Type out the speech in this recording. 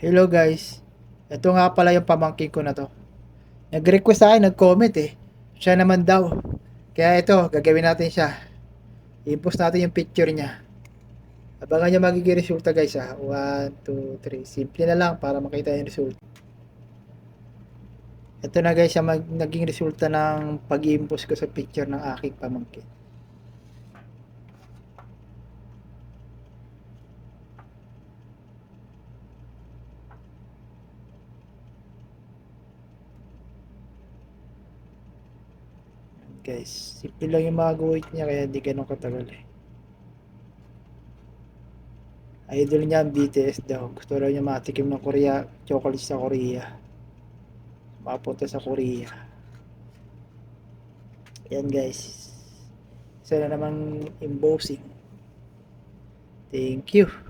Hello guys. Ito nga pala yung pamangkin ko na to. Nag-request sa akin, nag-comment eh. Siya naman daw. Kaya ito, gagawin natin siya. I-post natin yung picture niya. Abangan nyo magiging resulta guys ha. 1, 2, 3. Simple na lang para makita yung result. Ito na guys yung naging resulta ng pag-i-impose ko sa picture ng aking pamangkin. Guys, simple lang yung mga guhit niya kaya hindi ganun katagal eh. Idol niya ang BTS daw. Gusto raw niya matikim ng Korea, chocolate sa Korea. Mapunta sa Korea. Yan guys. Isa na namang embossing. Thank you.